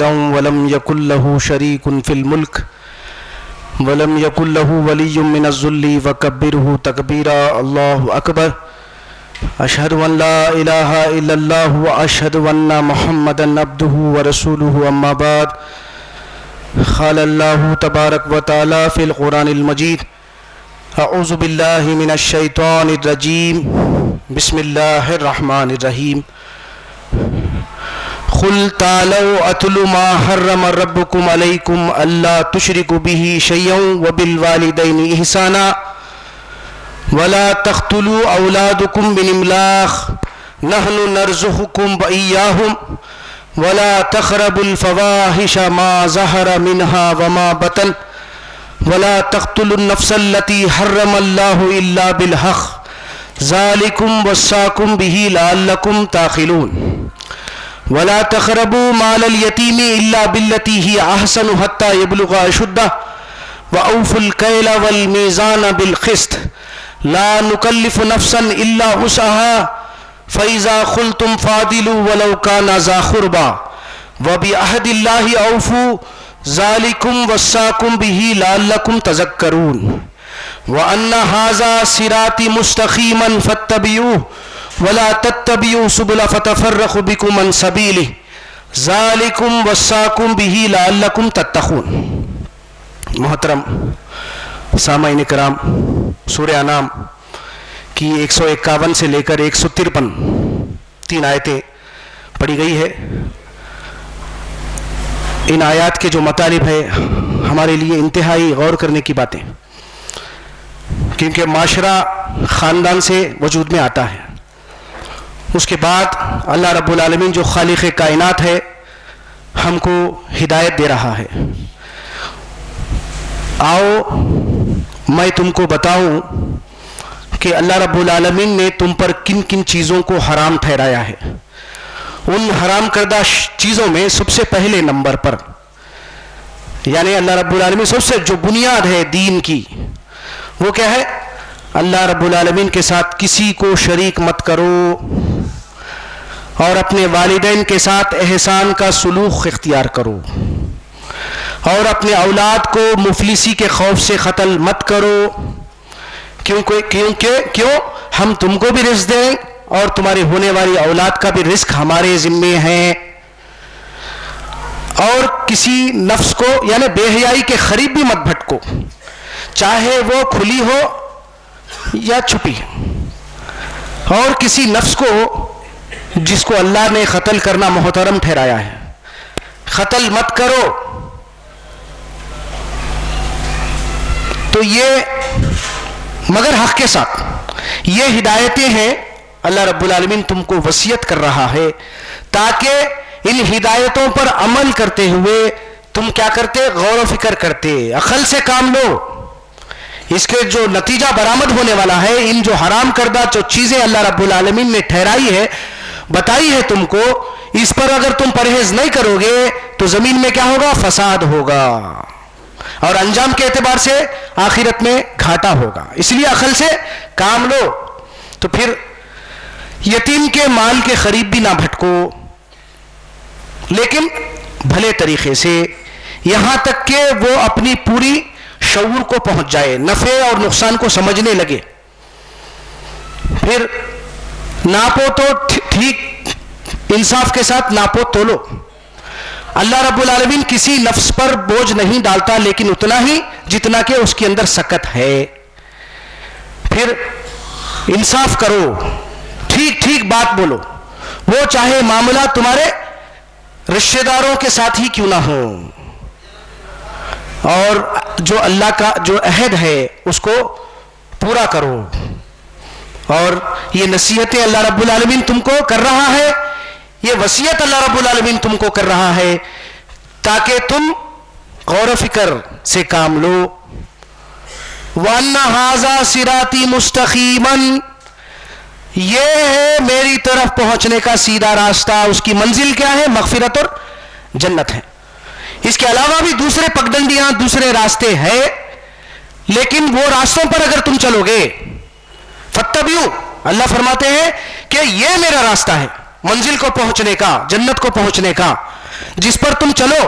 ولم يكن له شريك في الملك ولم يكن له ولي من الذل وكبره تكبيرا. الله أكبر. أشهد أن لا إله إلا الله وأشهد أن محمدا عبده ورسوله. أما بعد، قال الله تبارك وتعالى في القرآن المجيد: أعوذ بالله من الشيطان الرجيم، بسم الله الرحمن الرحيم. قل تعالوا أتل ما حرم ربكم عليكم ألا تشركوا به شيئا وبالوالدين إحسانا ولا تقتلوا أولادكم من إملاق نحن نرزقكم وإياهم ولا تقربوا الفواحش ما ظهر منها وما بطن ولا تقتلوا النفس التي حرم الله إلا بالحق ذلكم وصاكم به لعلكم تعقلون. ولا تقربوا مال اليتيم إلا بالتي هي أحسن حتى يبلغ أشده وأوفوا الكيل والميزان بالقسط لا نكلف نفسا إلا وسعها فإذا قلتم فاعدلوا ولو كان ذا قربى وبعهد الله أوفوا ذلكم وصاكم به لعلكم تذكرون. وأن هذا صراطي مستقيما فاتبعوه ولا تتبعوا سبل فتفرق بكم عن سبيله ذلكم وصاكم به لعلكم تتقون. محترم سامعین کرام، سورہ انعام کی 151 سے لے کر 153 تین آیتیں پڑھی گئی ہے. ان آیات کے جو مطالب ہے ہمارے لیے انتہائی غور کرنے کی باتیں، کیونکہ معاشرہ خاندان سے وجود میں آتا ہے. اس کے بعد اللہ رب العالمین جو خالق کائنات ہے ہم کو ہدایت دے رہا ہے. آؤ میں تم کو بتاؤں کہ اللہ رب العالمین نے تم پر کن کن چیزوں کو حرام ٹھہرایا ہے. ان حرام کردہ چیزوں میں سب سے پہلے نمبر پر، یعنی اللہ رب العالمین سب سے جو بنیاد ہے دین کی، وہ کیا ہے؟ اللہ رب العالمین کے ساتھ کسی کو شریک مت کرو اور اپنے والدین کے ساتھ احسان کا سلوک اختیار کرو اور اپنے اولاد کو مفلسی کے خوف سے قتل مت کرو، کیوں ہم تم کو بھی رزق دیں اور تمہاری ہونے والی اولاد کا بھی رزق ہمارے ذمے ہے. اور کسی نفس کو یعنی بے حیائی کے قریب بھی مت بھٹکو، چاہے وہ کھلی ہو یا چھپی. اور کسی نفس کو جس کو اللہ نے قتل کرنا محترم ٹھہرایا ہے، قتل مت کرو. تو یہ مگر حق کے ساتھ یہ ہدایتیں ہیں اللہ رب العالمین تم کو وصیت کر رہا ہے، تاکہ ان ہدایتوں پر عمل کرتے ہوئے تم کیا کرتے؟ غور و فکر کرتے، عقل سے کام لو. اس کے جو نتیجہ برآمد ہونے والا ہے، ان جو حرام کردہ جو چیزیں اللہ رب العالمین نے ٹھہرائی ہے، بتائی ہے تم کو، اس پر اگر تم پرہیز نہیں کرو گے تو زمین میں کیا ہوگا؟ فساد ہوگا اور انجام کے اعتبار سے آخرت میں گھاٹا ہوگا. اس لیے عقل سے کام لو. تو پھر یتیم کے مال کے قریب بھی نہ بھٹکو، لیکن بھلے طریقے سے، یہاں تک کہ وہ اپنی پوری شعور کو پہنچ جائے، نفع اور نقصان کو سمجھنے لگے. پھر ناپو تو ٹھیک، انصاف کے ساتھ ناپو تولو. اللہ رب العالمین کسی نفس پر بوجھ نہیں ڈالتا، لیکن اتنا ہی جتنا کہ اس کے اندر سکت ہے. پھر انصاف کرو، ٹھیک ٹھیک بات بولو، وہ چاہے معاملہ تمہارے رشتہ داروں کے ساتھ ہی کیوں نہ ہو. اور جو اللہ کا جو عہد ہے اس کو پورا کرو. اور یہ نصیحتیں اللہ رب العالمین تم کو کر رہا ہے، یہ وصیت اللہ رب العالمین تم کو کر رہا ہے تاکہ تم غور و فکر سے کام لو. وَأَنَّ هَذَا صِرَاطِي مُسْتَقِيمًا، یہ ہے میری طرف پہنچنے کا سیدھا راستہ. اس کی منزل کیا ہے؟ مغفرت اور جنت ہے. اس کے علاوہ بھی دوسرے پگڈنڈیاں، دوسرے راستے ہیں، لیکن وہ راستوں پر اگر تم چلو گے، فَاتَّبِعُوا، اللہ فرماتے ہیں کہ یہ میرا راستہ ہے منزل کو پہنچنے کا، جنت کو پہنچنے کا. جس پر تم چلو،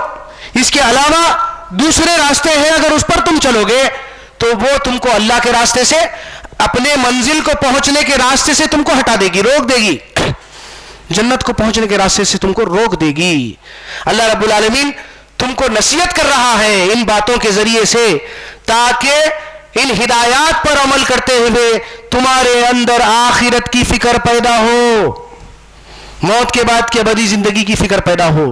اس کے علاوہ دوسرے راستے ہیں، اگر اس پر تم چلو گے تو وہ تم کو اللہ کے راستے سے، اپنے منزل کو پہنچنے کے راستے سے تم کو ہٹا دے گی، روک دے گی، جنت کو پہنچنے کے راستے سے تم کو روک دے گی۔ اللہ رب العالمین تم کو نصیحت کر رہا ہے ان باتوں کے ذریعے سے، تاکہ ان ہدایات پر عمل کرتے ہوئے تمہارے اندر آخرت کی فکر پیدا ہو، موت کے بعد کی ابدی زندگی کی فکر پیدا ہو۔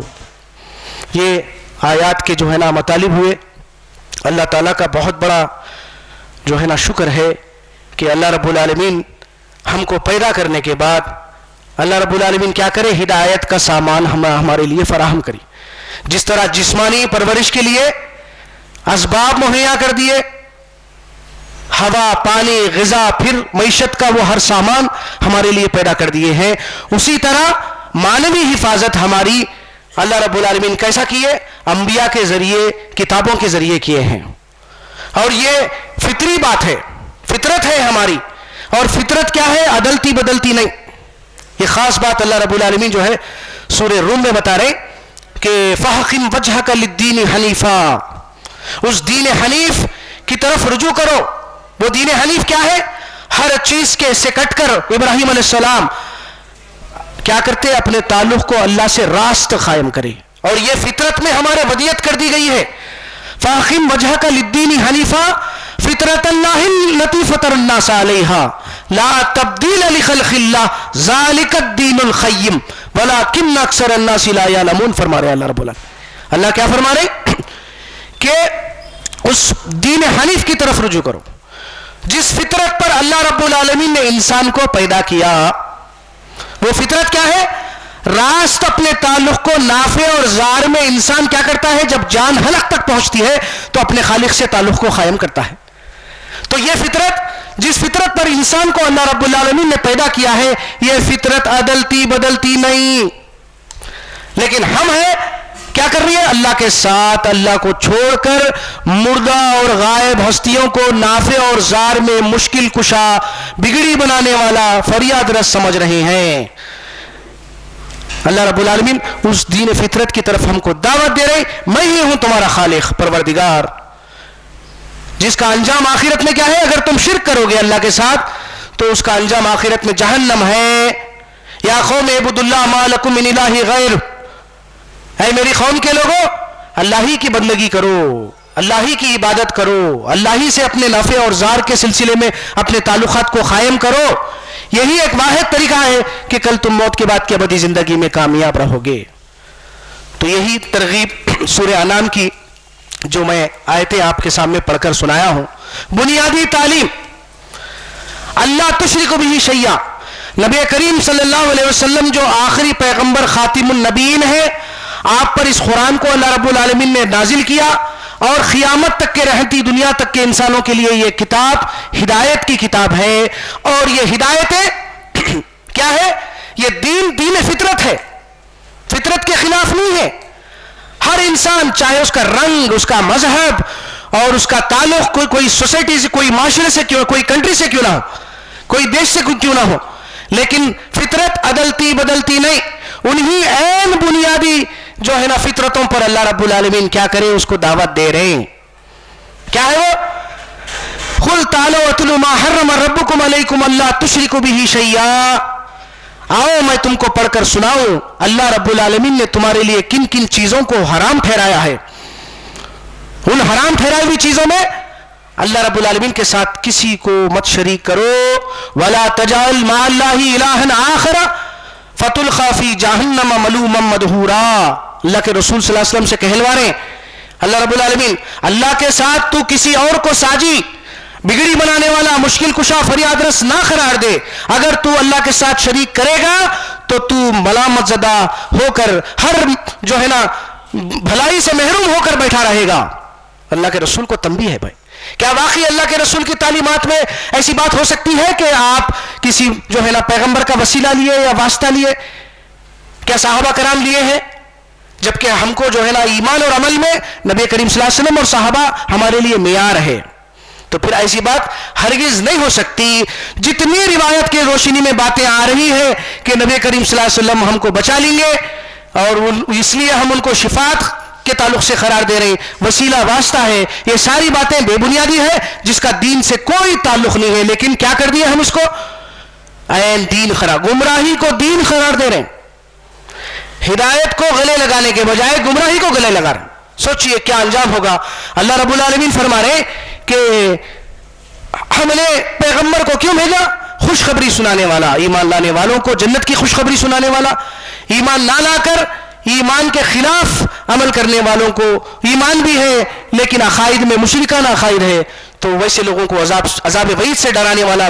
یہ آیات کے جو ہے نا مطالب ہوئے۔ اللہ تعالیٰ کا بہت بڑا جو ہے نا شکر ہے کہ اللہ رب العالمین ہم کو پیدا کرنے کے بعد اللہ رب العالمین کیا کرے، ہدایت کا سامان ہمارے لیے فراہم کری۔ جس طرح جسمانی پرورش کے لیے اسباب مہیا کر دیے، ہوا، پانی، غذا، پھر معیشت کا وہ ہر سامان ہمارے لیے پیدا کر دیے ہیں، اسی طرح معنوی حفاظت ہماری اللہ رب العالمین کیسا کیے، انبیاء کے ذریعے، کتابوں کے ذریعے کیے ہیں۔ اور یہ فطری بات ہے، فطرت ہے ہماری، اور فطرت کیا ہے، عدلتی بدلتی نہیں۔ یہ خاص بات اللہ رب العالمین جو ہے سورہ روم میں بتا رہے کہ فَحْقِمْ وَجْهَكَ لِلدِّينِ حَنِيفًا، اس دین حنیف کی طرف رجوع کرو۔ وہ دین حنیف کیا ہے، ہر چیز کے سے کٹ کر ابراہیم علیہ السلام کیا کرتے، اپنے تعلق کو اللہ سے راست قائم کرے، اور یہ فطرت میں ہمارے ودیت کر دی گئی ہے۔ فَحْقِمْ وَجْهَكَ لِلدِّينِ حَنِيفًا فِطْرَةَ اللَّهِ الَّتِي فَطَرَ النَّاسَ عَلَيْهَا لَا تَبْدِيلَ لِخَلْقِ اللَّهِ ذَلِكَ الدِّينُ الْقَيِّمُ وَلَكِنَّ أَكْثَرَ النَّاسِ لَا يَعْلَمُونَ۔ فرما رہے اللہ رب العالمین، اللہ کیا فرما رہے کہ اس دین حنیف کی طرف رجوع کرو، جس فطرت پر اللہ رب العالمین نے انسان کو پیدا کیا۔ وہ فطرت کیا ہے، راست اپنے تعلق کو نافع اور ضار میں انسان کیا کرتا ہے، جب جان حلق تک پہنچتی ہے تو اپنے خالق سے تعلق کو قائم کرتا ہے۔ تو یہ فطرت، جس فطرت پر انسان کو اللہ رب العالمین نے پیدا کیا ہے، یہ فطرت عدلتی بدلتی نہیں، لیکن ہم ہیں کیا کر رہی ہے، اللہ کے ساتھ اللہ کو چھوڑ کر مردہ اور غائب ہستیوں کو نافع اور ضار میں مشکل کشا، بگڑی بنانے والا، فریاد رس سمجھ رہے ہیں۔ اللہ رب العالمین اس دین فطرت کی طرف ہم کو دعوت دے رہے، میں ہی ہوں تمہارا خالق پروردگار، جس کا انجام آخرت میں کیا ہے، اگر تم شرک کرو گے اللہ کے ساتھ تو اس کا انجام آخرت میں جہنم ہے۔ یا قوم اعبدوا اللہ ما لکم من الہ غیر، اے میری قوم کے لوگوں، اللہ ہی کی بندگی کرو، اللہ ہی کی عبادت کرو، اللہ ہی سے اپنے نفع اور ضار کے سلسلے میں اپنے تعلقات کو قائم کرو۔ یہی ایک واحد طریقہ ہے کہ کل تم موت کے بعد کی ابدی زندگی میں کامیاب رہو گے۔ تو یہی ترغیب سورہ انعام کی جو میں آیتیں آپ کے سامنے پڑھ کر سنایا ہوں، بنیادی تعلیم، اللہ تشرک بہ شیئا، نبی کریم صلی اللہ علیہ وسلم جو آخری پیغمبر خاتم النبیین ہے، آپ پر اس قرآن کو اللہ رب العالمین نے نازل کیا، اور قیامت تک کے رہتی دنیا تک کے انسانوں کے لیے یہ کتاب ہدایت کی کتاب ہے۔ اور یہ ہدایتیں کیا ہے، یہ دین فطرت ہے، فطرت کے خلاف نہیں ہے۔ ہر انسان چاہے اس کا رنگ، اس کا مذہب اور اس کا تعلق کوئی سوسائٹی سے، کوئی معاشرے سے کیوں، کوئی کنٹری سے کیوں نہ ہو، کوئی دیش سے کیوں نہ ہو، لیکن فطرت عدلتی بدلتی نہیں۔ انہی عین بنیادی جو ہے نا فطرتوں پر اللہ رب العالمین کیا کرے، اس کو دعوت دے رہے ہیں۔ کیا ہے وہ، قُلْ تَعَالَوْا أَتْلُوا مَا حَرَّمَ رَبُّكُمْ عَلَيْكُمْ أَلَّا تُشْرِكُوا بِهِ شَيْئًا، آؤ میں تم کو پڑھ کر سناؤں اللہ رب العالمین نے تمہارے لیے کن کن چیزوں کو حرام ٹھہرایا ہے۔ ان حرام ٹھہرائی ہوئی چیزوں میں اللہ رب العالمین کے ساتھ کسی کو مت شریک کرو، وَلَا تَجْعَلْ مَعَ اللَّهِ إِلَٰهًا آخَرَ فَتُلْقَىٰ فِي جَهَنَّمَ مَلُومًا مَدْحُورًا۔ اللہ کے رسول صلی اللہ علیہ وسلم سے کہلوا رہے ہیں اللہ رب العالمین، اللہ کے ساتھ تو کسی اور کو ساجی، بگڑی بنانے والا، مشکل کشا، فریاد رس نہ قرار دے۔ اگر تو اللہ کے ساتھ شریک کرے گا تو تو ملامت زدہ ہو کر، ہر جو ہے نا بھلائی سے محروم ہو کر بیٹھا رہے گا۔ اللہ کے رسول کو تنبیہ ہے۔ بھائی کیا واقعی اللہ کے رسول کی تعلیمات میں ایسی بات ہو سکتی ہے کہ آپ کسی جو ہے نا پیغمبر کا وسیلہ لیے یا واسطہ لیے؟ کیا صحابہ کرام لیے ہیں؟ جبکہ ہم کو جو ہے نا ایمان اور عمل میں نبی کریم صلی اللہ علیہ وسلم اور صحابہ ہمارے لیے معیار ہے۔ تو پھر ایسی بات ہرگز نہیں ہو سکتی۔ جتنی روایت کی روشنی میں باتیں آ رہی ہے کہ نبی کریم صلی اللہ علیہ وسلم ہم کو بچا لیں گے، اور اس لیے ہم ان کو شفاعت کے تعلق سے قرار دے رہے ہیں، وسیلہ واسطہ ہے. یہ ساری باتیں بے بنیادی ہے جس کا دین سے کوئی تعلق نہیں ہے، لیکن کیا کر دیا ہم اس کو عین دین قرار، گمراہی کو دین قرار دے رہے ہیں. ہدایت کو گلے لگانے کے بجائے گمراہی کو گلے لگا رہے ہیں. سوچئے کیا انجام ہوگا. اللہ رب العالمین فرما رہے کہ ہم نے پیغمبر کو کیوں بھیجا؟ خوشخبری سنانے والا، ایمان لانے والوں کو جنت کی خوشخبری سنانے والا. ایمان نہ لا کر ایمان کے خلاف عمل کرنے والوں کو ایمان بھی ہے لیکن عقائد میں مشرکانہ عقائد ہے، تو ویسے لوگوں کو عذاب وعید سے ڈرانے والا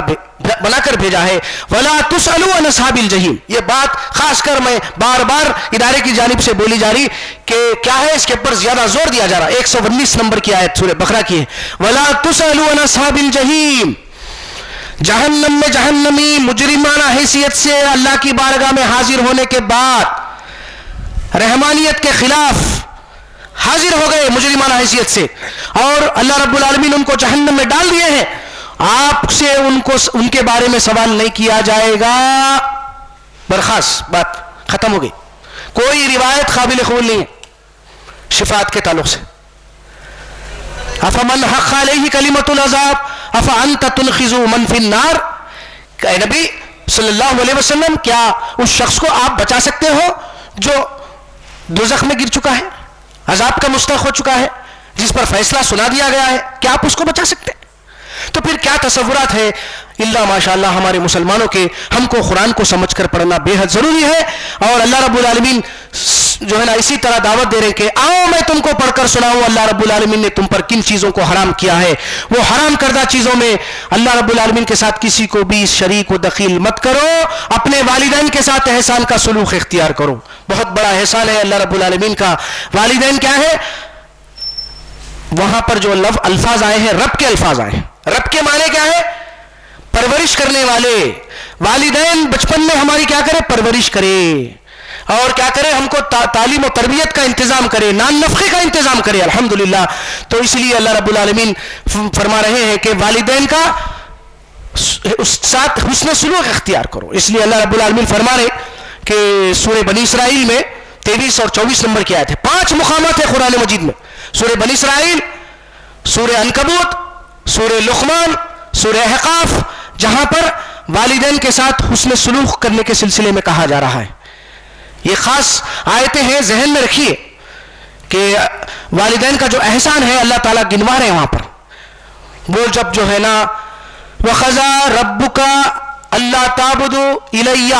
بنا کر بھیجا ہے. وَلَا تُسْأَلُوا عَنْ أَصْحَابِ الْجَحِيمِ. یہ بات خاص کر میں بار بار ادارے کی جانب سے بولی جا رہی کہ کیا ہے، اس کے اوپر زیادہ زور دیا جا رہا. 119 نمبر کی آیت سورہ بقرہ کی ہے. وَلَا تُسْأَلُوا عَنْ أَصْحَابِ الْجَحِيمِ. جہنم میں جہنمی مجرمانہ حیثیت سے اللہ کی بارگاہ میں حاضر ہونے کے بعد رحمانیت کے خلاف حاضر ہو گئے مجرمانہ حیثیت سے، اور اللہ رب العالمین ان کو جہنم میں ڈال دیے ہیں. آپ سے ان کے بارے میں سوال نہیں کیا جائے گا. برخاست، بات ختم ہو گئی. کوئی روایت قابل قبول نہیں ہے شفاعت کے تعلق سے. افمن حق علیہ کلمۃ العذاب افانت تنقذ من فی النار. اے نبی صلی اللہ علیہ وسلم، کیا اس شخص کو آپ بچا سکتے ہو جو دوزخ میں گر چکا ہے، عذاب کا مستحق ہو چکا ہے، جس پر فیصلہ سنا دیا گیا ہے؟ کیا آپ اس کو بچا سکتے ہیں؟ تو پھر کیا تصورات ہے اللہ ماشاءاللہ ہمارے مسلمانوں کے. ہم کو قرآن کو سمجھ کر پڑھنا بے حد ضروری ہے، اور اللہ رب العالمین جو ہے نا اسی طرح دعوت دے رہے ہیں کہ آؤ میں تم کو پڑھ کر سناؤں اللہ رب العالمین نے تم پر کن چیزوں کو حرام کیا ہے. وہ حرام کردہ چیزوں میں اللہ رب العالمین کے ساتھ کسی کو بھی شریک و دخیل مت کرو. اپنے والدین کے ساتھ احسان کا سلوک اختیار کرو. بہت بڑا احسان ہے اللہ رب العالمین کا. والدین کیا ہے؟ وہاں پر جو الفاظ آئے ہیں رب کے الفاظ آئے ہیں. رب کے معنی کیا ہے؟ پرورش کرنے والے. والدین بچپن میں ہماری کیا کرے؟ پرورش کرے، اور کیا کرے؟ ہم کو تعلیم و تربیت کا انتظام کرے، نان نفقے کا انتظام کرے. الحمدللہ. تو اس لیے اللہ رب العالمین فرما رہے ہیں کہ والدین کا ساتھ حسن سلوک اختیار کرو. اس لیے اللہ رب العالمین فرما رہے کہ سورہ بنی اسرائیل میں 23 اور 24 نمبر کی آیت ہے. 5 مقامات ہیں قرآن مجید میں. سورہ بنی اسرائیل، سورہ عنکبوت، سورہ لقمان، سورہ احقاف، جہاں پر والدین کے ساتھ حسن سلوک کرنے کے سلسلے میں کہا جا رہا ہے. یہ خاص آیتیں ہیں، ذہن میں رکھیے کہ والدین کا جو احسان ہے اللہ تعالیٰ گنوا رہے ہیں وہاں پر. وہ جب جو ہے نا وَقَضَىٰ رَبُّكَ أَلَّا تَعْبُدُوا إِلَيَّ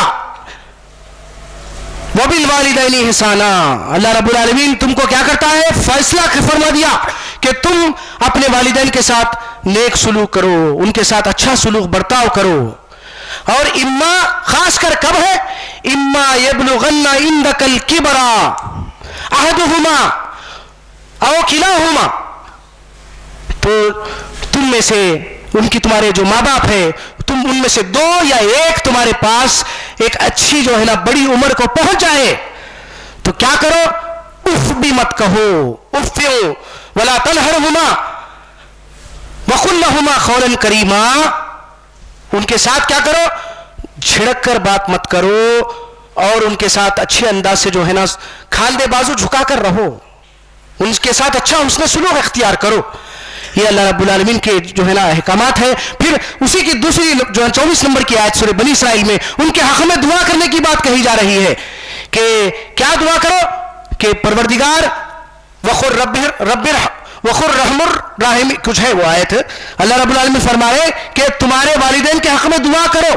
وَبِالْوَالِدَيْنِ إِحْسَانًا. اللہ رب العالمین تم کو کیا کرتا ہے؟ فیصلہ فرما دیا کہ تم اپنے والدین کے ساتھ نیک سلوک کرو، ان کے ساتھ اچھا سلوک برتاؤ کرو. اور اما خاص کر کب ہے؟ اما یبلغن عندک الکبر احدہما او کلاہما. تو تم میں سے ان کی تمہارے جو ماں باپ ہیں، تم ان میں سے 2 یا 1 تمہارے پاس ایک اچھی جو ہے نا بڑی عمر کو پہنچ جائے تو کیا کرو؟ اف بھی مت کہو، افیو ولا تنہرہما وقل لہما قولا کریما. ان کے ساتھ کیا کرو؟ جھڑک کر بات مت کرو، اور ان کے ساتھ اچھے انداز سے جو ہے نا کھاندے بازو جھکا کر رہو، ان کے ساتھ اچھا حسن سلوک اختیار کرو. یہ اللہ رب العالمین کے جو ہے نا احکامات ہے. پھر اسی کی دوسری جو 24 نمبر کی آیت سورہ بنی اسرائیل میں ان کے حق میں دعا کرنے کی بات کہی جا رہی ہے کہ کیا دعا کرو؟ کہ پروردگار وخر وخر رحم الرحیم، کچھ ہے وہ آیت. اللہ رب العالمین فرما رہے کہ تمہارے والدین کے حق میں دعا کرو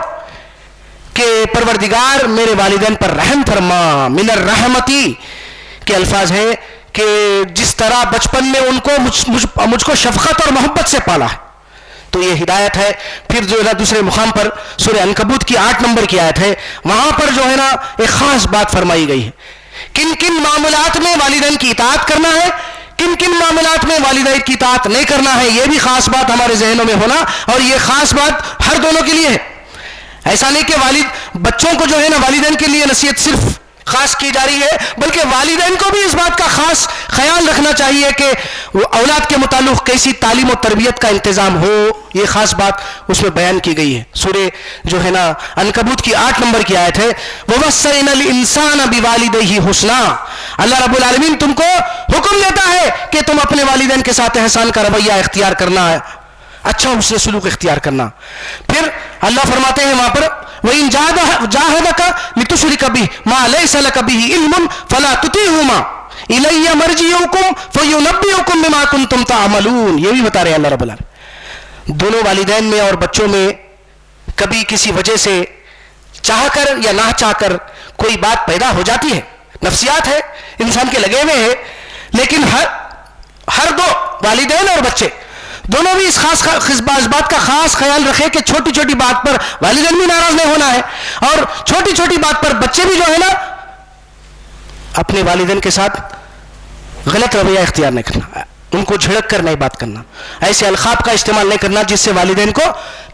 کہ پروردگار میرے والدین پر رحم فرما. من الرحمتی کے الفاظ ہیں کہ جس طرح بچپن میں ان کو مجھ کو شفقت اور محبت سے پالا ہے. تو یہ ہدایت ہے. پھر جو ہے نا دوسرے مقام پر سورہ عنکبوت کی 8 نمبر کی آیت ہے، وہاں پر جو ہے نا ایک خاص بات فرمائی گئی ہے. کن کن معاملات میں والدین کی اطاعت کرنا ہے، کن کن معاملات میں والدین کی اطاعت نہیں کرنا ہے. یہ بھی خاص بات ہمارے ذہنوں میں ہونا، اور یہ خاص بات ہر دونوں کے لیے ہے. ایسا نہیں کہ بچوں کو جو ہے نا والدین کے لیے نصیحت صرف خاص کی جا رہی ہے، بلکہ والدین کو بھی اس بات کا خاص خیال رکھنا چاہیے کہ اولاد کے متعلق کیسی تعلیم و تربیت کا انتظام ہو. یہ خاص بات اس میں بیان کی گئی ہے. سورہ جو ہے نا عنکبوت کی 8 نمبر کی آیت ہے، وَوَصَّيْنَا الْإِنسَانَ بِوَالِدَيْهِ حُسْنًا. اللہ رب العالمین تم کو حکم دیتا ہے کہ تم اپنے والدین کے ساتھ احسان کا رویہ اختیار کرنا ہے، اچھا اس سے سلوک اختیار کرنا. پھر اللہ فرماتے ہیں وہاں پر وَإِن جَاهَدَكَ لِتُشْرِكَ بِهِ مَا لَيْسَ لَكَ بِهِ عِلْمٌ فَلَا تُطِعْهُمَا إِلَيَّ مَرْجِعُكُمْ فَيُنَبِّئُكُم بِمَا كُنتُمْ تَعْمَلُونَ. یہ بھی بتا رہے ہیں اللہ رب العالمین. دونوں والدین میں اور بچوں میں کبھی کسی وجہ سے چاہ کر یا نہ چاہ کر کوئی بات پیدا ہو جاتی ہے، نفسیات ہے، انسان کے لگے ہوئے ہیں، لیکن ہر دو والدین اور بچے دونوں بھی اس بات کا خاص خیال رکھے کہ چھوٹی چھوٹی بات پر والدین بھی ناراض نہیں ہونا ہے، اور چھوٹی چھوٹی بات پر بچے بھی جو ہے نا اپنے والدین کے ساتھ غلط رویہ اختیار نہیں کرنا، ان کو جھڑک کر نہیں بات کرنا، ایسے القاب کا استعمال نہیں کرنا جس سے والدین کو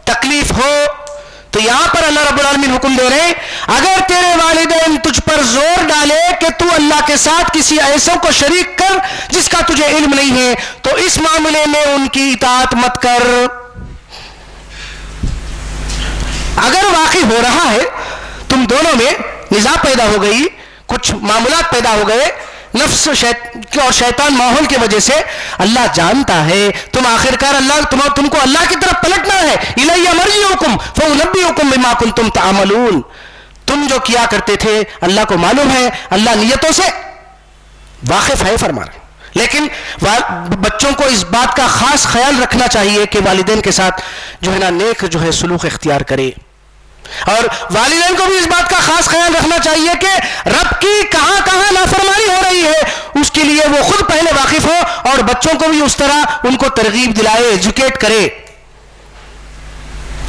تکلیف ہو. تو یہاں پر اللہ رب العالمین حکم دے رہے ہیں اگر تیرے والدین تجھ پر زور ڈالے کہ تو اللہ کے ساتھ کسی ایسوں کو شریک کر جس کا تجھے علم نہیں ہے تو اس معاملے میں ان کی اطاعت مت کر. اگر واقع ہو رہا ہے تم دونوں میں نزاع پیدا ہو گئی، کچھ معاملات پیدا ہو گئے نفس اور شیطان ماحول کی وجہ سے، اللہ جانتا ہے تم آخرکار تم کو اللہ کی طرف پلٹنا ہے. الیہ مرجعکم فانبئکم بما کنتم تعملون. تم جو کیا کرتے تھے اللہ کو معلوم ہے، اللہ نیتوں سے واقف ہے فرما رہے. لیکن بچوں کو اس بات کا خاص خیال رکھنا چاہیے کہ والدین کے ساتھ جو ہے نا نیک جو ہے سلوک اختیار کرے، اور والدین کو بھی اس بات کا خاص خیال رکھنا چاہیے کہ رب کی کہاں کہاں نافرمانی ہو رہی ہے اس کے لیے وہ خود پہلے واقف ہو، اور بچوں کو بھی اس طرح ان کو ترغیب دلائے، ایجوکیٹ کرے.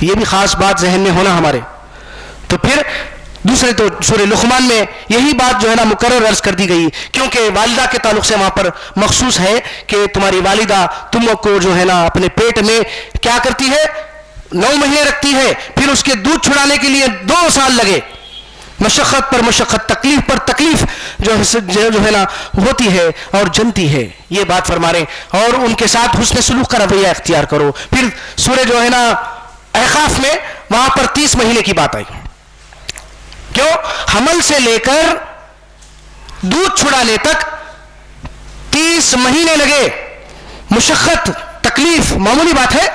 یہ بھی خاص بات ذہن میں ہونا ہمارے. تو پھر دوسرے تو سورہ لقمان میں یہی بات جو ہے نا مکرر عرض کر دی گئی، کیونکہ والدہ کے تعلق سے وہاں پر مخصوص ہے کہ تمہاری والدہ تم کو جو ہے نا اپنے پیٹ میں کیا کرتی ہے، 9 مہینے رکھتی ہے، پھر اس کے دودھ چھڑانے کے لیے 2 سال لگے، مشقت پر مشقت، تکلیف پر تکلیف جو ہے نا ہوتی ہے اور جنتی ہے. یہ بات فرما رہے ہیں، اور ان کے ساتھ حسن سلوک کا رویہ اختیار کرو. پھر سورہ جو ہے نا احقاف میں وہاں پر 30 مہینے کی بات آئی. کیوں؟ حمل سے لے کر دودھ چھڑانے تک 30 مہینے لگے، مشقت تکلیف معمولی بات ہے.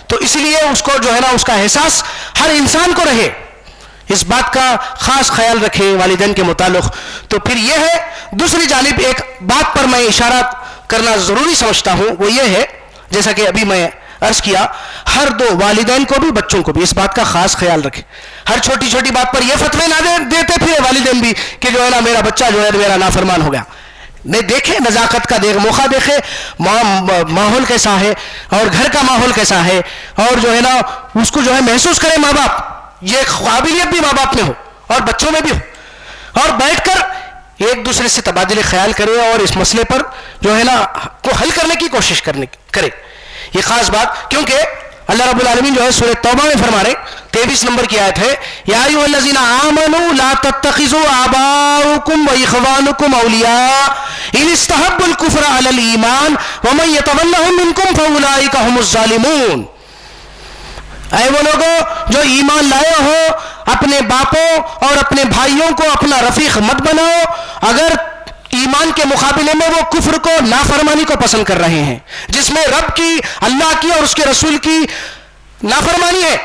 تو اس لیے اس کو جو ہے نا اس کا احساس ہر انسان کو رہے، اس بات کا خاص خیال رکھے والدین کے متعلق. تو پھر یہ ہے دوسری جانب ایک بات پر میں اشارہ کرنا ضروری سمجھتا ہوں، وہ یہ ہے جیسا کہ ابھی میں عرض کیا، ہر دو والدین کو بھی بچوں کو بھی اس بات کا خاص خیال رکھے. ہر چھوٹی چھوٹی بات پر یہ فتوے نہ دیتے پھر والدین بھی کہ جو ہے نا میرا بچہ جو ہے میرا نافرمان ہو گیا. نہیں، دیکھے نزاکت کا موقع دیکھے، ماحول کیسا ہے اور گھر کا ماحول کیسا ہے، اور جو ہے نا اس کو جو ہے محسوس کرے ماں باپ. یہ قابلیت بھی ماں باپ میں ہو اور بچوں میں بھی ہو، اور بیٹھ کر ایک دوسرے سے تبادلے خیال کرے اور اس مسئلے پر جو ہے نا کو حل کرنے کی کوشش کرے. یہ خاص بات، کیونکہ اللہ رب العالمین جو ہے سورہ توبہ میں فرما رہے 23 نمبر کی آیت ہے، یا ایھا الذین آمنوا لا تتخذوا آباءکم واخوانکم اولیاء ان استحبوا الکفر علی الایمان ومن یتولہم منکم فاولئک هم الظالمون. اے وہ لوگوں جو ایمان لائے ہو، اپنے باپوں اور اپنے بھائیوں کو اپنا رفیق مت بناؤ اگر ایمان کے مقابلے میں وہ کفر کو، نافرمانی کو پسند کر رہے ہیں، جس میں رب کی، اللہ کی اور اس کے رسول کی نافرمانی ہے.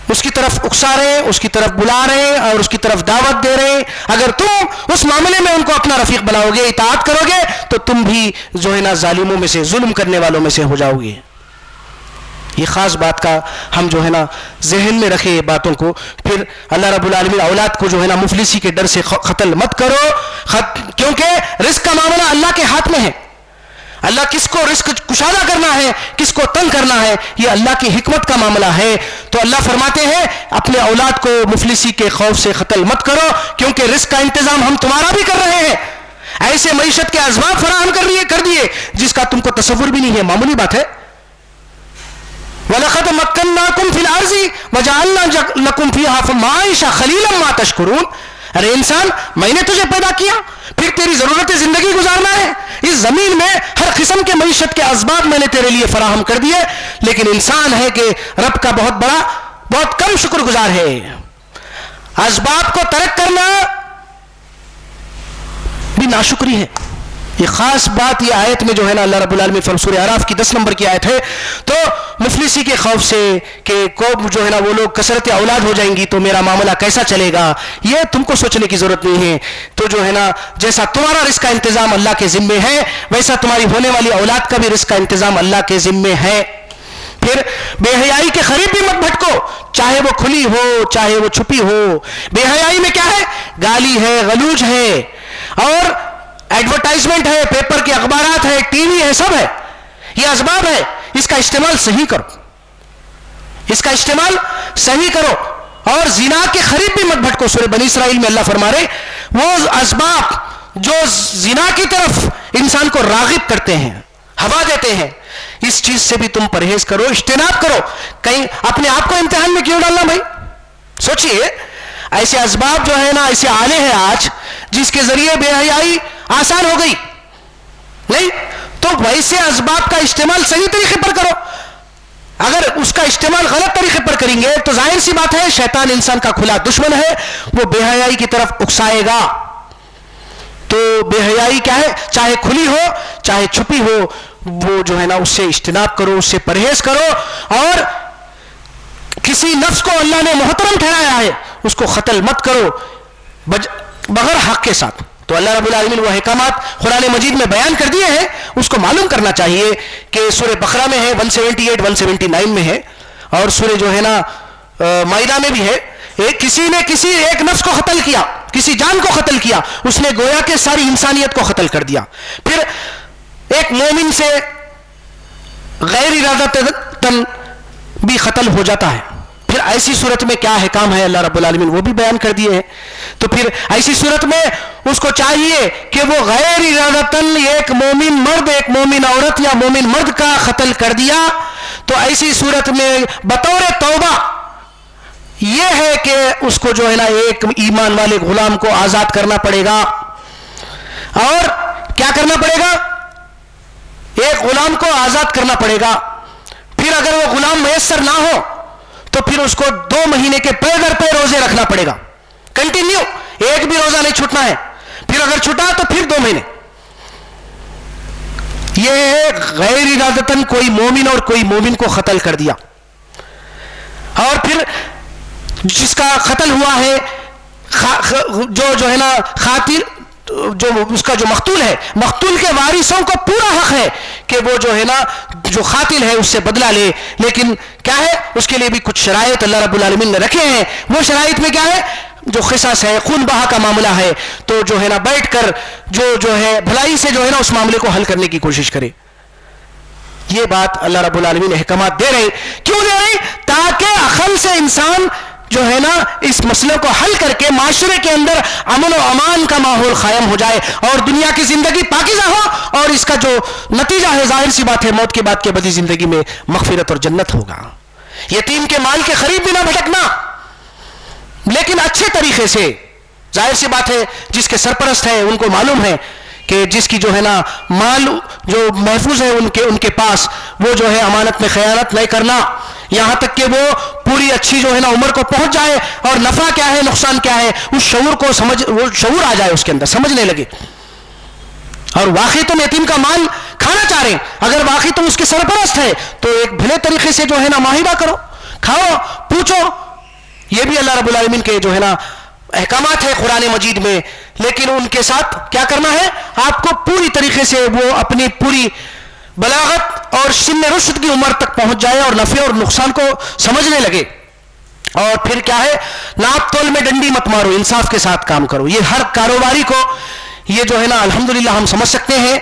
اس کی طرف اکسا رہے ہیں، اس کی طرف بلا رہے ہیں اور اس کی طرف دعوت دے رہے ہیں. اگر تم اس معاملے میں ان کو اپنا رفیق بناؤ گے، اطاعت کرو گے، تو تم بھی جو ہے نا ظالموں میں سے، ظلم کرنے والوں میں سے ہو جاؤ گے. یہ خاص بات کا ہم جو ہے نا ذہن میں رکھے یہ باتوں کو. پھر اللہ رب العالمین اولاد کو جو ہے نا مفلسی کے ڈر سے قتل مت کرو، کیونکہ رزق کا معاملہ اللہ کے ہاتھ میں ہے. اللہ کس کو رزق کشادہ کرنا ہے، کس کو تنگ کرنا ہے، یہ اللہ کی حکمت کا معاملہ ہے. تو اللہ فرماتے ہیں اپنے اولاد کو مفلسی کے خوف سے قتل مت کرو، کیونکہ رزق کا انتظام ہم تمہارا بھی کر رہے ہیں. ایسے معیشت کے اسباب فراہم کر دیے جس کا تم کو تصور بھی نہیں ہے. معمولی بات ہے. وَلَقَدْ مَكَّنَّاكُمْ فِي الْأَرْضِ وَجَعَلْنَا لَكُمْ فِيهَا مَعَائِشَ قَلِيلًا مَا تَشْكُرُونَ. ارے انسان، میں نے تجھے پیدا کیا، پھر تیری ضرورت زندگی گزارنا ہے، اس زمین میں ہر قسم کے معیشت کے اسباب میں نے تیرے لیے فراہم کر دیے، لیکن انسان ہے کہ رب کا بہت کم شکر گزار ہے۔ اسباب کو ترک کرنا بھی ناشکری ہے۔ یہ خاص بات یہ آیت میں جو ہے نا اللہ رب العالمین سورہ اعراف کی 10 نمبر کی آیت ہے، تو مفلسی کے خوف سے کہ جو ہے نا وہ لوگ کثرت اولاد ہو جائیں گی تو میرا معاملہ کیسا چلے گا، یہ تم کو سوچنے کی ضرورت نہیں ہے۔ تو جو ہے نا جیسا تمہارا رزق کا انتظام اللہ کے ذمے ہے، ویسا تمہاری ہونے والی اولاد کا بھی رزق کا انتظام اللہ کے ذمے ہے۔ پھر بے حیائی کے قریب بھی مت بھٹکو، چاہے وہ کھلی ہو چاہے وہ چھپی ہو۔ بے حیائی میں کیا ہے؟ گالی ہے، غلوج ہے، اور ایڈورٹائزمنٹ ہے، پیپر کے اخبارات ہے، ٹی وی ہے، سب ہے۔ یہ اسباب ہے، اس کا استعمال صحیح کرو، اس کا استعمال صحیح کرو، اور زنا کے قریب بھی مت بھٹکو۔ سورہ بنی اسرائیل میں اللہ فرما رہے وہ اسباب جو زنا کی طرف انسان کو راغب کرتے ہیں، ہوا دیتے ہیں، اس چیز سے بھی تم پرہیز کرو، اجتناب کرو۔ کہیں اپنے آپ کو امتحان میں کیوں ڈالنا بھائی؟ سوچئے ایسے اسباب جو ہے نا ایسے آلے ہیں آج جس کے ذریعے بے حیائی آسان ہو گئی، نہیں تو ویسے اسباب کا استعمال صحیح طریقے پر کرو۔ اگر اس کا استعمال غلط طریقے پر کریں گے تو ظاہر سی بات ہے شیطان انسان کا کھلا دشمن ہے، وہ بے حیائی کی طرف اکسائے گا۔ تو بے حیائی کیا ہے؟ چاہے کھلی ہو چاہے چھپی ہو، وہ جو ہے نا اس سے اجتناب کرو، اس سے پرہیز کرو، اور کسی نفس کو اللہ نے محترم ٹھہرایا ہے اس کو قتل مت کرو بغیر حق کے ساتھ۔ تو اللہ رب العالمین وہ احکامات قرآن مجید میں بیان کر دیے ہیں، اس کو معلوم کرنا چاہیے کہ سورہ بقرہ میں ہے 178 179 میں ہے، اور سورہ جو ہے نا مائدہ میں بھی ہے۔ کسی نے کسی ایک نفس کو قتل کیا، کسی جان کو قتل کیا، اس نے گویا کہ ساری انسانیت کو قتل کر دیا۔ پھر ایک مومن سے غیر ارادتاً بھی قتل ہو جاتا ہے، پھر ایسی صورت میں کیا احکام ہے اللہ رب العالمین وہ بھی بیان کر دیے ہیں۔ تو پھر ایسی صورت میں اس کو چاہیے کہ وہ غیر ارادتاً ایک مومن مرد ایک مومن عورت یا مومن مرد کا قتل کر دیا، تو ایسی صورت میں بطور توبہ یہ ہے کہ اس کو جو ہے نا ایک ایمان والے غلام کو آزاد کرنا پڑے گا۔ اور کیا کرنا پڑے گا؟ ایک غلام کو آزاد کرنا پڑے گا۔ پھر اگر وہ غلام میسر نہ ہو تو پھر اس کو 2 مہینے کے پے در پے روزے رکھنا پڑے گا، کنٹینیو، ایک بھی روزہ نہیں چھوٹنا ہے۔ پھر اگر چھوٹا تو پھر 2 مہینے۔ یہ غیر ارادتاً کوئی مومن اور کوئی مومن کو قتل کر دیا، اور پھر جس کا قتل ہوا ہے جو ہے نا قاتل، جو اس کا جو مقتول ہے، مقتول کے وارثوں کو پورا حق ہے کہ وہ جو ہے نا جو قاتل ہے اس سے بدلہ لے، لیکن کیا ہے اس کے لیے بھی کچھ شرائط اللہ رب العالمین نے رکھے ہیں۔ وہ شرائط میں کیا ہے؟ جو قصاص ہے، خون بہا کا معاملہ ہے، تو جو ہے نا بیٹھ کر جو ہے بھلائی سے جو ہے نا اس معاملے کو حل کرنے کی کوشش کرے۔ یہ بات اللہ رب العالمین احکامات دے رہے، کیوں دے رہے؟ تاکہ عقل سے انسان جو ہے نا اس مسئلے کو حل کر کے معاشرے کے اندر امن و امان کا ماحول قائم ہو جائے، اور دنیا کی زندگی پاکیزہ ہو، اور اس کا جو نتیجہ ہے ظاہر سی بات ہے موت کے بعد کے بدی زندگی میں مغفرت اور جنت ہوگا۔ یتیم کے مال کے قریب بھی نہ بھٹکنا، لیکن اچھے طریقے سے۔ ظاہر سی بات ہے جس کے سرپرست ہیں ان کو معلوم ہے کہ جس کی جو ہے نا مال جو محفوظ ہے ان کے پاس، وہ جو ہے امانت میں خیانت نہیں کرنا، یہاں تک کہ وہ پوری اچھی جو ہے نا عمر کو پہنچ جائے، اور نفع کیا ہے نقصان کیا ہے اس شعور کو وہ شعور آ جائے اس کے اندر، سمجھنے لگے۔ اور واقعی تم یتیم کا مال کھانا چاہ رہے ہیں، اگر واقعی تم اس کے سرپرست ہے تو ایک بھلے طریقے سے جو ہے نا معاہدہ کرو، کھاؤ، پوچھو۔ یہ بھی اللہ رب العالمین کے جو ہے نا احکامات ہے قرآن مجید میں، لیکن ان کے ساتھ کیا کرنا ہے؟ آپ کو پوری طریقے سے وہ اپنی پوری بلاغت اور سن رشد کی عمر تک پہنچ جائے اور نفع اور نقصان کو سمجھنے لگے۔ اور پھر کیا ہے؟ ناپ تول میں ڈنڈی مت مارو، انصاف کے ساتھ کام کرو۔ یہ ہر کاروباری کو یہ جو ہے نا الحمدللہ ہم سمجھ سکتے ہیں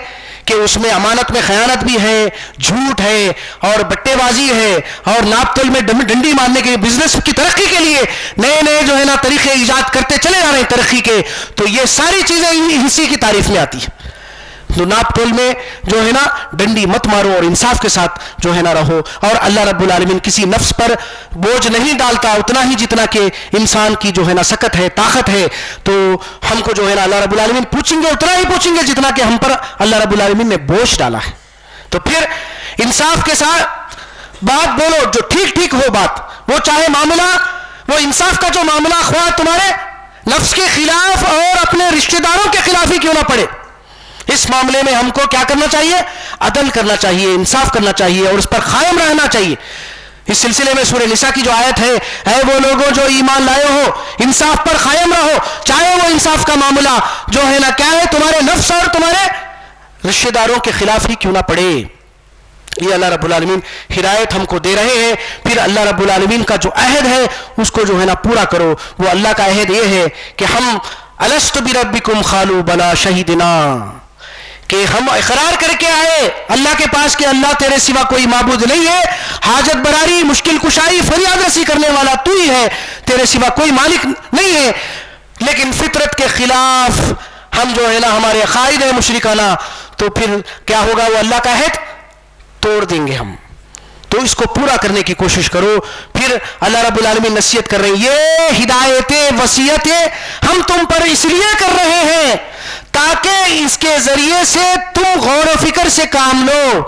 کہ اس میں امانت میں خیانت بھی ہے، جھوٹ ہے، اور بٹے بازی ہے، اور ناپ تول میں ڈنڈی مارنے کے بزنس کی ترقی کے لیے نئے جو ہے نا طریقے ایجاد کرتے چلے جا رہے ہیں ترقی کے، تو یہ ساری چیزیں اسی کی تعریف میں آتی ہے۔ تو ناپ تول میں جو ہے نا ڈنڈی مت مارو اور انصاف کے ساتھ جو ہے نا رہو. اور اللہ رب العالمین کسی نفس پر بوجھ نہیں ڈالتا اتنا ہی جتنا کہ انسان کی جو ہے نا سکت ہے, طاقت ہے. تو ہم کو جو ہے نا اللہ رب العالمین پوچھیں گے اتنا ہی پوچھیں گے جتنا کہ ہم پر اللہ رب العالمین نے بوجھ ڈالا ہے. تو پھر انصاف کے ساتھ بات بولو, جو ٹھیک ٹھیک ہو بات, وہ چاہے معاملہ, وہ انصاف کا جو معاملہ خواہ تمہارے نفس کے خلاف اور اپنے رشتہ داروں کے خلاف ہی کیوں نہ پڑے, اس معاملے میں ہم کو کیا کرنا چاہیے؟ عدل کرنا چاہیے, انصاف کرنا چاہیے اور اس پر قائم رہنا چاہیے. اس سلسلے میں سورہ نساء کی جو آیت ہے, اے وہ لوگوں جو ایمان لائے ہو انصاف پر قائم رہو, چاہے وہ انصاف کا معاملہ جو ہے نا کیا ہے تمہارے نفس اور تمہارے رشتہ داروں کے خلاف ہی کیوں نہ پڑے. یہ اللہ رب العالمین ہدایت ہم کو دے رہے ہیں. پھر اللہ رب العالمین کا جو عہد ہے اس کو جو ہے نا پورا کرو. وہ اللہ کا عہد یہ ہے کہ ہم الست بربکم قالوا بلا شہیدنا, کہ ہم اقرار کر کے آئے اللہ کے پاس کہ اللہ تیرے سوا کوئی معبود نہیں ہے, حاجت براری, مشکل کشائی, فریاد رسی کرنے والا تو ہی ہے, تیرے سوا کوئی مالک نہیں ہے. لیکن فطرت کے خلاف ہم جو ہے نا ہمارے عقائد ہیں مشرکانہ, تو پھر کیا ہوگا؟ وہ اللہ کا عہد توڑ دیں گے ہم. تو اس کو پورا کرنے کی کوشش کرو. پھر اللہ رب العالمین نصیحت کر رہے ہیں, یہ ہدایتیں وصیتیں ہم تم پر اس لیے کر رہے ہیں تاکہ اس کے ذریعے سے تم غور و فکر سے کام لو.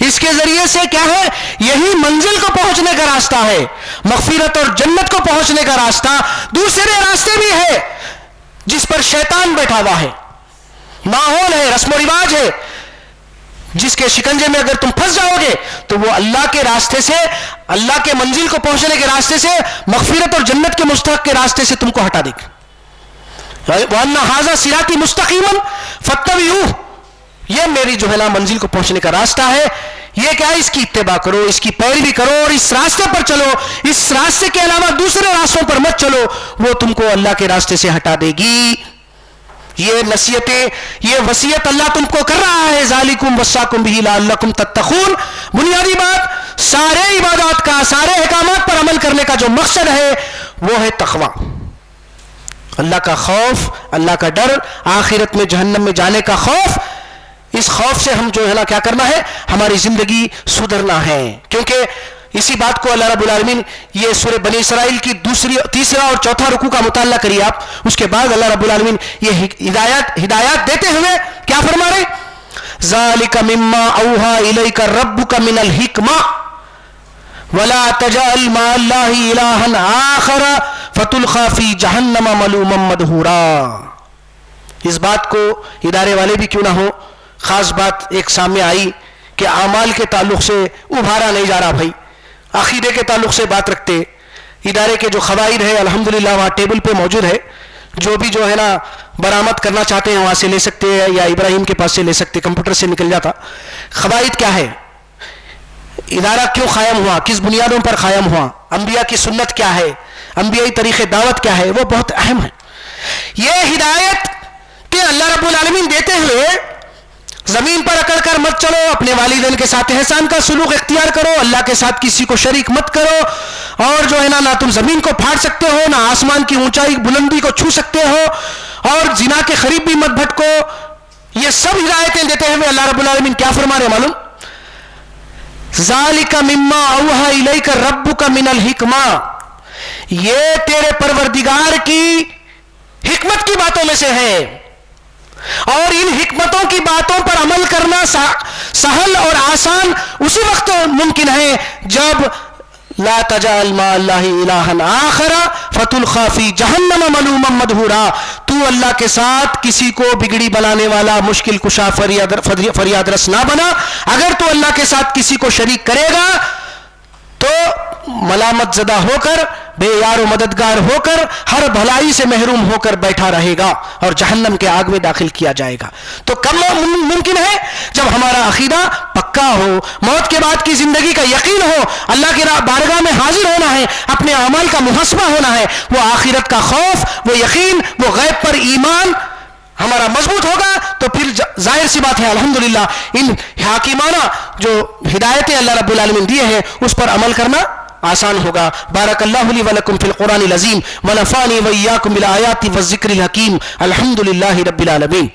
اس کے ذریعے سے کیا ہے؟ یہی منزل کو پہنچنے کا راستہ ہے, مغفرت اور جنت کو پہنچنے کا راستہ. دوسرے راستے بھی ہے جس پر شیطان بیٹھا ہوا ہے, ماحول ہے, رسم و رواج ہے, جس کے شکنجے میں اگر تم پھنس جاؤ گے تو وہ اللہ کے راستے سے, اللہ کے منزل کو پہنچنے کے راستے سے, مغفرت اور جنت کے مستحق کے راستے سے تم کو ہٹا دے گا. وَأَنَّ هَذَا صِرَاطِي مُسْتَقِيمًا فَاتَّبِعُوهُ, یہ میری جو ہے نا منزل کو پہنچنے کا راستہ ہے. یہ کیا ہے؟ اس کی اتباع کرو, اس کی پیروی کرو اور اس راستے پر چلو. اس راستے کے علاوہ دوسرے راستوں پر مت چلو, وہ تم کو اللہ کے راستے سے ہٹا دے گی. یہ نصیحتیں, یہ وصیت اللہ تم کو کر رہا ہے. ذالکم وصاکم بہ لعلکم تتقون. بنیادی بات سارے عبادات کا, سارے احکامات پر عمل کرنے کا جو مقصد ہے وہ ہے تقویٰ, اللہ کا خوف, اللہ کا ڈر, آخرت میں جہنم میں جانے کا خوف. اس خوف سے ہم جو ہے نا کیا کرنا ہے؟ ہماری زندگی سدھرنا ہے. کیونکہ اسی بات کو اللہ رب العالمین, یہ سورہ بنی اسرائیل کی تیسرا اور چوتھا رکوع کا مطالعہ کریے آپ, اس کے بعد اللہ رب العالمین یہ ہدایات دیتے ہوئے کیا فرما رہے؟ ذالک مما اوحی الیک ربک من الحکمہ ولا تجعل مع اللہ الہا آخر فتلقی فی جہنم ملوما مدحورا. اس بات کو ادارے والے بھی کیوں نہ ہو, خاص بات ایک سامنے آئی کہ اعمال کے تعلق سے ابھارا نہیں جا رہا بھائی, عقیدے کے تعلق سے بات رکھتے. ادارے کے جو قواعد ہے الحمدللہ وہاں ٹیبل پہ موجود ہے, جو بھی جو ہے نا برآمد کرنا چاہتے ہیں وہاں سے لے سکتے ہیں, یا ابراہیم کے پاس سے لے سکتے, کمپیوٹر سے نکل جاتا. قواعد کیا ہے, ادارہ کیوں قائم ہوا, کس بنیادوں پر قائم ہوا, انبیاء کی سنت کیا ہے, انبیائی طریقے دعوت کیا ہے, وہ بہت اہم ہے. یہ ہدایت کہ اللہ رب العالمین دیتے ہوئے زمین پر اکڑ کر مت چلو, اپنے والدین کے ساتھ احسان کا سلوک اختیار کرو, اللہ کے ساتھ کسی کو شریک مت کرو, اور جو ہے نا تم زمین کو پھاڑ سکتے ہو, نہ آسمان کی اونچائی بلندی کو چھو سکتے ہو, اور زنا کے قریب بھی مت بھٹکو. یہ سب ہدایتیں دیتے ہوئے اللہ رب العالمین کیا فرما رہے معلوم؟ ذالک مما اوحی الیک ربک من الحکمہ, یہ تیرے پروردگار کی حکمت کی باتوں میں سے ہے, اور ان حکمتوں کی باتوں پر عمل کرنا سہل اور آسان اسی وقت ممکن ہے جب لا تجعل مع اللہ الہا آخر فتلقی فی جہنم ملوما مدحورا, تو اللہ کے ساتھ کسی کو بگڑی بنانے والا, مشکل کشا, فریاد رس نہ بنا. اگر تو اللہ کے ساتھ کسی کو شریک کرے گا تو ملامت زدہ ہو کر, بے یار و مددگار ہو کر, ہر بھلائی سے محروم ہو کر بیٹھا رہے گا اور جہنم کے آگ میں داخل کیا جائے گا. تو کب ممکن ہے؟ جب ہمارا عقیدہ پکا ہو, موت کے بعد کی زندگی کا یقین ہو, اللہ کی بارگاہ میں حاضر ہونا ہے, اپنے اعمال کا محاسبہ ہونا ہے, وہ آخرت کا خوف, وہ یقین, وہ غیب پر ایمان ہمارا مضبوط ہوگا. تو پھر ظاہر سی بات ہے الحمدللہ ان حاکمانہ جو ہدایتیں اللہ رب العالمین دیے ہیں اس پر عمل کرنا آسان ہوگا. بارک اللہ لی ولکم فی القرآن العظیم ونفعنی وایاکم بالآیات والذکر الحکیم. الحمدللہ رب العالمین.